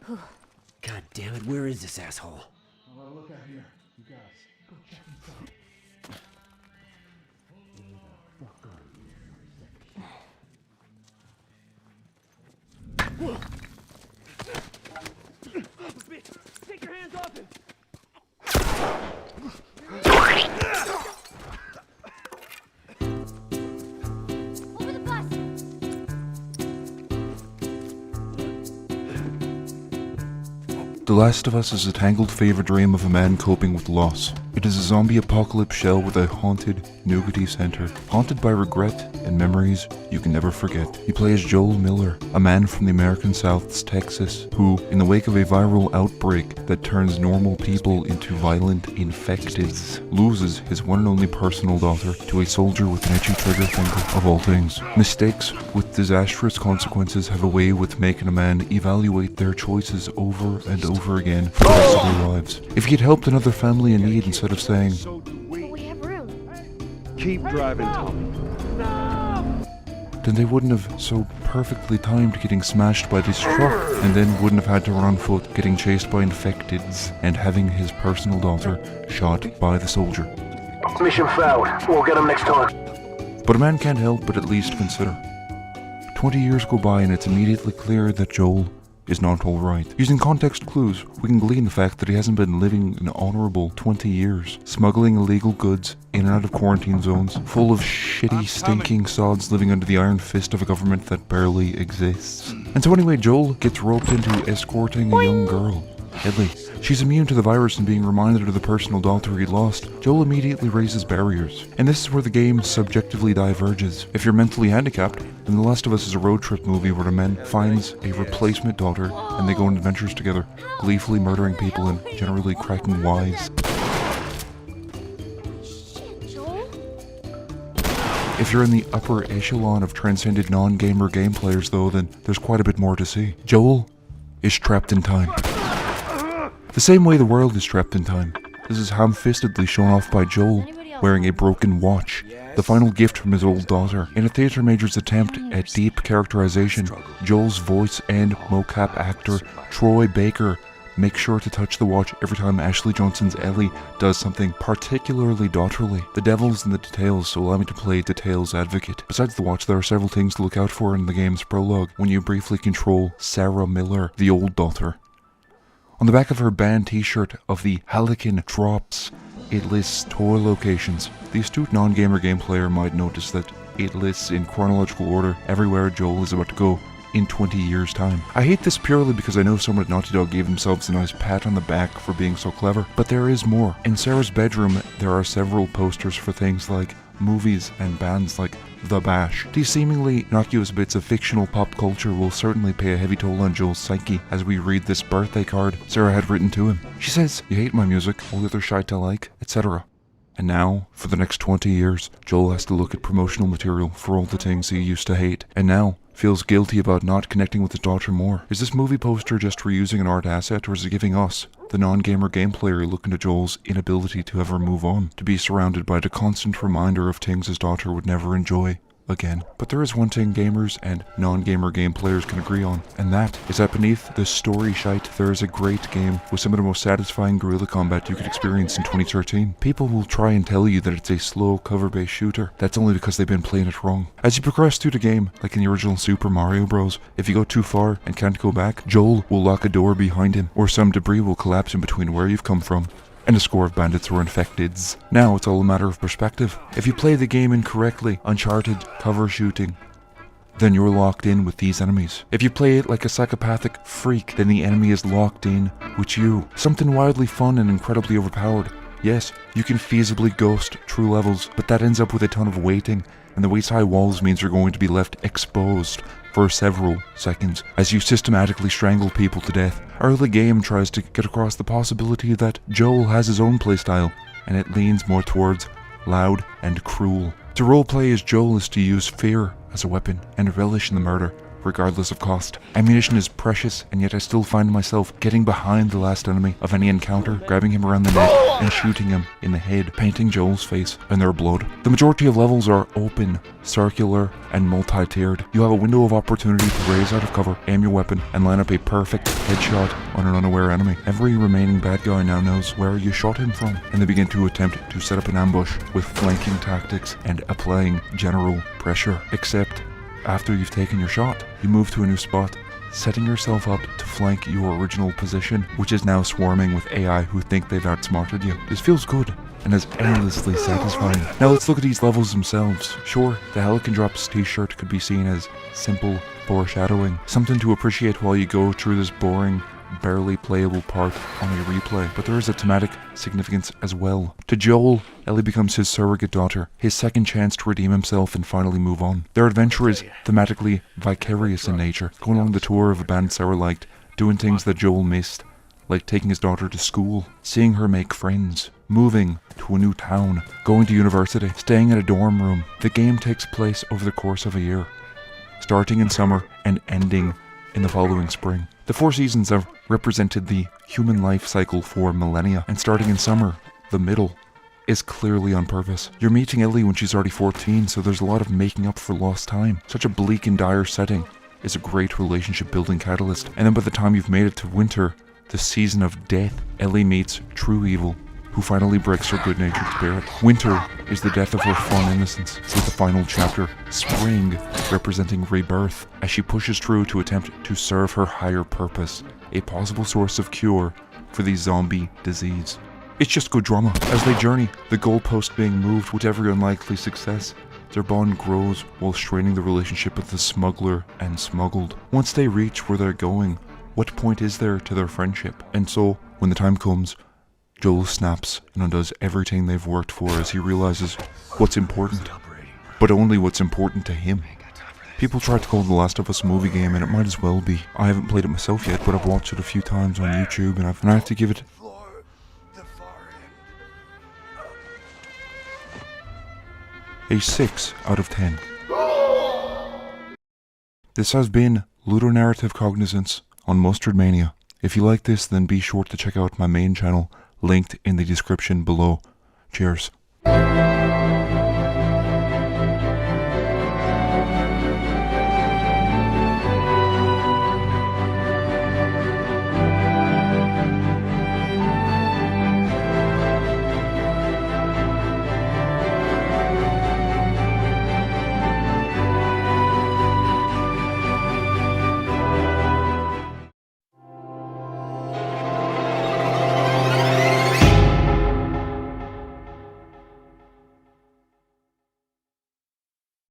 God damn it, where is this asshole? Well, look out here. You guys, go check inside. Take your hands off him! Over the bus! The Last of Us is a tangled fever dream of a man coping with loss. It is a zombie apocalypse shell with a haunted, nougaty center, haunted by regret and memories you can never forget. You play as Joel Miller, a man from the American South's Texas, who, in the wake of a viral outbreak that turns normal people into violent infecteds, loses his one and only personal daughter to a soldier with an itchy trigger finger of all things. Mistakes with disastrous consequences have a way with making a man evaluate their choices over and over again for the rest of their lives. If he had helped another family in need instead of saying, But we have room. Keep driving, Tommy. then they wouldn't have so perfectly timed getting smashed by this truck, and then wouldn't have had to run on foot, getting chased by infecteds, and having his personal daughter shot by the soldier. Mission failed. We'll get him next time. But a man can't help but at least consider. 20 years go by and it's immediately clear that Joel is not alright. Using context clues, we can glean the fact that he hasn't been living an honourable 20 years, smuggling illegal goods in and out of quarantine zones, full of shitty, stinking sods living under the iron fist of a government that barely exists. And so anyway, Joel gets roped into escorting a young girl, Ellie. She's immune to the virus and being reminded of the personal daughter he lost. Joel immediately raises barriers, and this is where the game subjectively diverges. If you're mentally handicapped, then The Last of Us is a road trip movie where a man finds a replacement daughter and they go on adventures together, gleefully murdering people and generally cracking wise. Shit, Joel. If you're in the upper echelon of transcended non-gamer game players though, then there's quite a bit more to see. Joel is trapped in time. The same way the world is trapped in time. This is ham-fistedly shown off by Joel, wearing a broken watch, the final gift from his old daughter. In a theatre major's attempt at deep characterization, Joel's voice and mocap actor Troy Baker make sure to touch the watch every time Ashley Johnson's Ellie does something particularly daughterly. The devil's in the details, so allow me to play details advocate. Besides the watch, there are several things to look out for in the game's prologue when you briefly control Sarah Miller, the old daughter. On the back of her band t-shirt of the Halcyon Drops, it lists tour locations. The astute non-gamer game player might notice that it lists in chronological order everywhere Joel is about to go in 20 years' time. I hate this purely because I know someone at Naughty Dog gave themselves a nice pat on the back for being so clever, but there is more. In Sarah's bedroom, there are several posters for things like movies and bands like The Bash. These seemingly innocuous bits of fictional pop culture will certainly pay a heavy toll on Joel's psyche as we read this birthday card Sarah had written to him. She says, "You hate my music, all the other shite I like, etc." And now, for the next 20 years, Joel has to look at promotional material for all the things he used to hate, and now feels guilty about not connecting with his daughter more. Is this movie poster just reusing an art asset, or is it giving us, the non-gamer game player, a look into Joel's inability to ever move on, to be surrounded by the constant reminder of things his daughter would never enjoy again? But there is one thing gamers and non-gamer game players can agree on, and that is that beneath the story shite, there is a great game with some of the most satisfying guerrilla combat you could experience in 2013. People will try and tell you that it's a slow cover-based shooter. That's only because they've been playing it wrong. As you progress through the game, like in the original Super Mario Bros., if you go too far and can't go back, Joel will lock a door behind him, or some debris will collapse in between where you've come from, and a score of bandits were infecteds. Now it's all a matter of perspective. If you play the game incorrectly, Uncharted cover shooting, then you're locked in with these enemies. If you play it like a psychopathic freak, then the enemy is locked in with you. Something wildly fun and incredibly overpowered. Yes, you can feasibly ghost true levels, but that ends up with a ton of waiting, and the waist-high walls means you're going to be left exposed for several seconds as you systematically strangle people to death. Early game tries to get across the possibility that Joel has his own playstyle, and it leans more towards loud and cruel. To roleplay as Joel is to use fear as a weapon and relish in the murder, regardless of cost. Ammunition is precious, and yet I still find myself getting behind the last enemy of any encounter, grabbing him around the neck, and shooting him in the head, painting Joel's face in their blood. The majority of levels are open, circular, and multi-tiered. You have a window of opportunity to raise out of cover, aim your weapon, and line up a perfect headshot on an unaware enemy. Every remaining bad guy now knows where you shot him from, and they begin to attempt to set up an ambush with flanking tactics and applying general pressure. Except, after you've taken your shot, you move to a new spot, setting yourself up to flank your original position, which is now swarming with AI who think they've outsmarted you. This feels good and is endlessly satisfying. Now let's look at these levels themselves. Sure, the Helican Drops t-shirt could be seen as simple foreshadowing, something to appreciate while you go through this boring, barely playable part on a replay, but there is a thematic significance as well. To Joel, Ellie becomes his surrogate daughter, his second chance to redeem himself and finally move on. Their adventure is thematically vicarious in nature, going on the tour of a band Sarah liked, doing things that Joel missed, like taking his daughter to school, seeing her make friends, moving to a new town, going to university, staying in a dorm room. The game takes place over the course of a year, starting in summer and ending in the following spring. The 4 seasons have represented the human life cycle for millennia, and starting in summer, the middle, is clearly on purpose. You're meeting Ellie when she's already 14, so there's a lot of making up for lost time. Such a bleak and dire setting is a great relationship building catalyst, and then by the time you've made it to winter, the season of death, Ellie meets true evil, who finally breaks her good-natured spirit. Winter is the death of her fun innocence, with the final chapter, spring, representing rebirth, as she pushes through to attempt to serve her higher purpose, a possible source of cure for the zombie disease. It's just good drama. As they journey, the goalpost being moved with every unlikely success, their bond grows while straining the relationship with the smuggler and smuggled. Once they reach where they're going, what point is there to their friendship? And so, when the time comes, Joel snaps and undoes everything they've worked for as he realizes what's important, but only what's important to him. People try to call The Last of Us a movie game, and it might as well be. I haven't played it myself yet, but I've watched it a few times on YouTube, and I have to give it a 6 out of 10. This has been Ludonarrative Cognizance on Mustard Mania. If you like this, then be sure to check out my main channel, linked in the description below. Cheers.